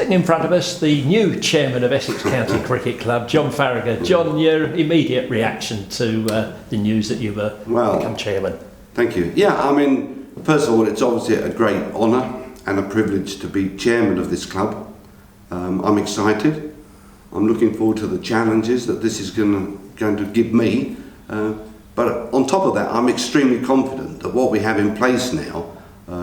Sitting in front of us, the new chairman of Essex County Cricket Club, John Faragher. John, your immediate reaction to the news that you've become chairman? Thank you. Yeah, I mean, first of all, it's obviously a great honour and a privilege to be chairman of this club. I'm excited. I'm looking forward to the challenges that this is going to give me. But on top of that, I'm extremely confident that what we have in place now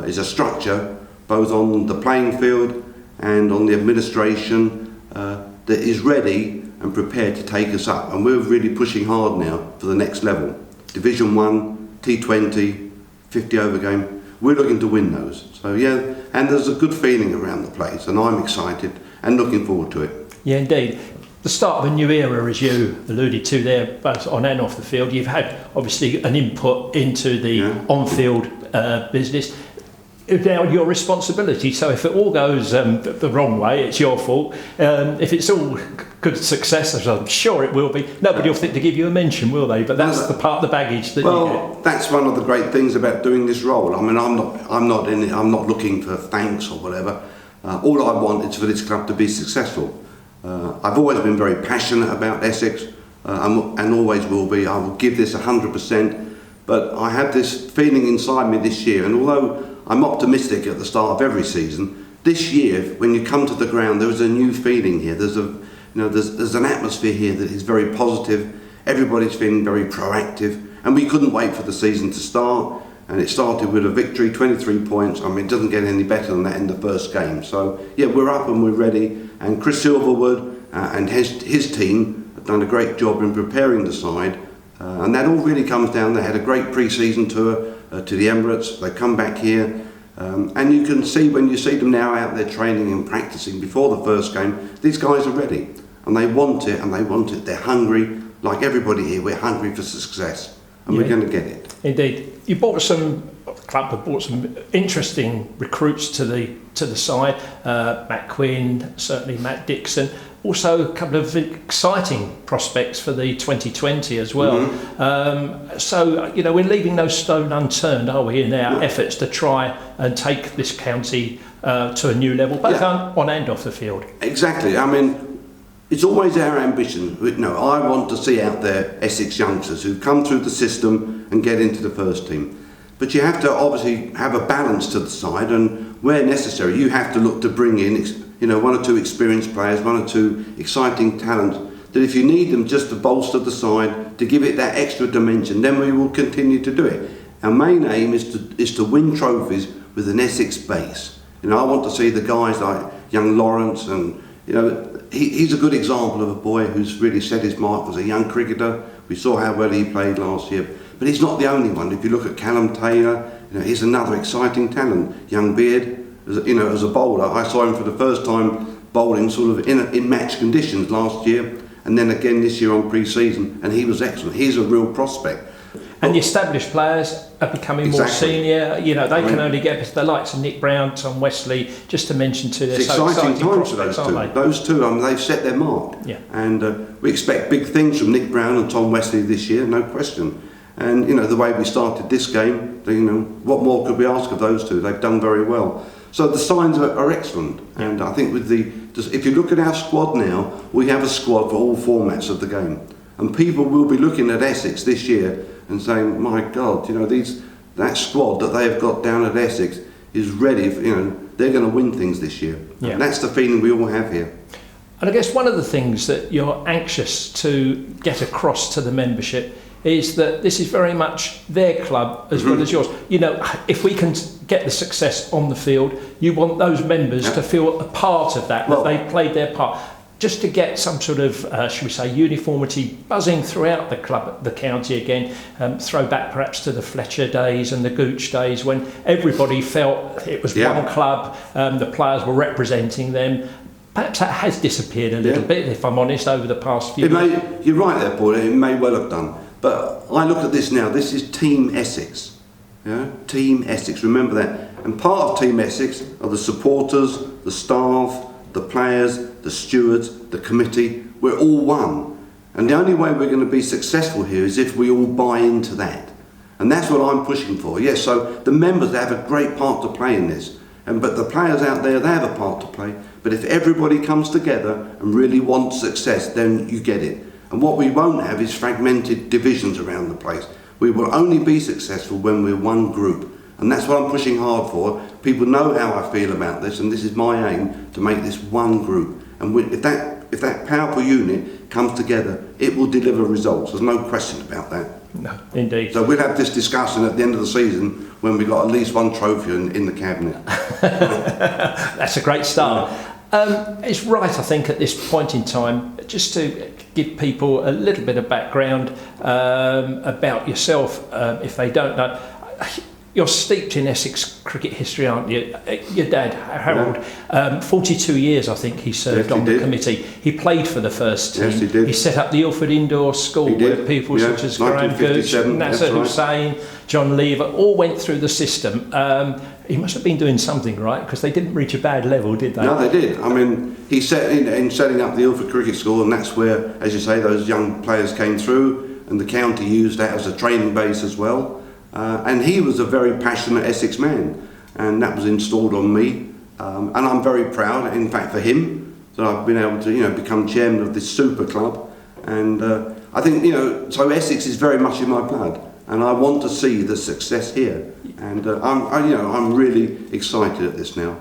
is a structure, both on the playing field and on the administration, that is ready and prepared to take us up. And we're really pushing hard now for the next level. Division 1, T20, 50 over game. We're looking to win those. So yeah, and there's a good feeling around the place, and I'm excited and looking forward to it. Yeah, indeed. The start of a new era, as you alluded to there, both on and off the field. You've had obviously an input into the on-field business. Now your responsibility, so if it all goes the wrong way, it's your fault. If it's all good success, as I'm sure it will be, nobody will think to give you a mention, will they? But that's the part of the baggage that you get. That's one of the great things about doing this role. I mean, I'm not looking for thanks or whatever. All I want is for this club to be successful. I've always been very passionate about Essex, and always will be. I will give this 100%, but I have this feeling inside me this year, and although I'm optimistic at the start of every season, this year, when you come to the ground, there is a new feeling here. There's an atmosphere here that is very positive. Everybody's feeling very proactive, and we couldn't wait for the season to start. And it started with a victory, 23 points. I mean, it doesn't get any better than that in the first game. So yeah, we're up and we're ready. And Chris Silverwood and his team have done a great job in preparing the side. And that all really comes down. They had a great pre-season tour to the Emirates. They come back here, and you can see when you see them now out there training and practicing before the first game, these guys are ready and they want it, and they want it. They're hungry, like everybody here. We're hungry for success, and we're going to get it. Indeed, the club have brought some interesting recruits to the side. Matt Quinn, certainly Matt Dixon. Also, a couple of exciting prospects for the 2020 as well. So, you know, we're leaving no stone unturned, are we, in our efforts to try and take this county to a new level, both on and off the field? Exactly. I mean, it's always our ambition. I want to see out there Essex youngsters who come through the system and get into the first team. But you have to obviously have a balance to the side, and where necessary, you have to look to bring in one or two experienced players, one or two exciting talents, that if you need them just to bolster the side, to give it that extra dimension, then we will continue to do it. Our main aim is to win trophies with an Essex base. I want to see the guys like young Lawrence, and he's a good example of a boy who's really set his mark as a young cricketer. We saw how well he played last year, but he's not the only one. If you look at Callum Taylor, he's another exciting talent. Young Beard, as a bowler, I saw him for the first time bowling sort of in match conditions last year, and then again this year on pre-season, and he was excellent. He's a real prospect. And the established players are becoming more senior. They can only get the likes of Nick Brown, Tom Wesley, just to mention two. It's exciting times for those two. Those two, they've set their mark. Yeah. And we expect big things from Nick Brown and Tom Wesley this year, no question. And the way we started this game, what more could we ask of those two? They've done very well. So the signs are excellent, and I think if you look at our squad now, we have a squad for all formats of the game, and people will be looking at Essex this year and saying, "My God, that squad that they've got down at Essex is ready. They're going to win things this year." Yeah. And that's the feeling we all have here. And I guess one of the things that you're anxious to get across to the membership is that this is very much their club as well as yours. If we can get the success on the field, you want those members to feel a part of that they played their part. Just to get some sort of, should we say, uniformity buzzing throughout the club, the county again. Throw back perhaps to the Fletcher days and the Gooch days when everybody felt it was one club, the players were representing them. Perhaps that has disappeared a little bit, if I'm honest, over the past few years. You're right there, Paul, it may well have done. But I look at this now, this is Team Essex. Team Essex, remember that. And part of Team Essex are the supporters, the staff, the players, the stewards, the committee. We're all one. And the only way we're going to be successful here is if we all buy into that. And that's what I'm pushing for. Yes, so the members have a great part to play in this. But the players out there, they have a part to play. But if everybody comes together and really wants success, then you get it. And what we won't have is fragmented divisions around the place. We will only be successful when we're one group. And that's what I'm pushing hard for. People know how I feel about this, and this is my aim, to make this one group. And if that powerful unit comes together, it will deliver results. There's no question about that. No, indeed. So we'll have this discussion at the end of the season when we've got at least one trophy in the cabinet. That's a great start. It's right, I think, at this point in time, just to give people a little bit of background about yourself, if they don't know. You're steeped in Essex cricket history, aren't you? Your dad, Harold, 42 years, I think, he served on the committee. He played for the first team. Yes, he did. He set up the Ilford Indoor School, where people such as Graham Gooch, Nasser Hussain, John Lever, all went through the system. He must have been doing something right, because they didn't reach a bad level, did they? No, they did. I mean, he set in setting up the Ilford Cricket School, and that's where, as you say, those young players came through, and the county used that as a training base as well. And he was a very passionate Essex man, and that was installed on me. And I'm very proud, in fact, for him, that I've been able to, become chairman of this super club. And I think, so Essex is very much in my blood, and I want to see the success here. And I'm really excited at this now.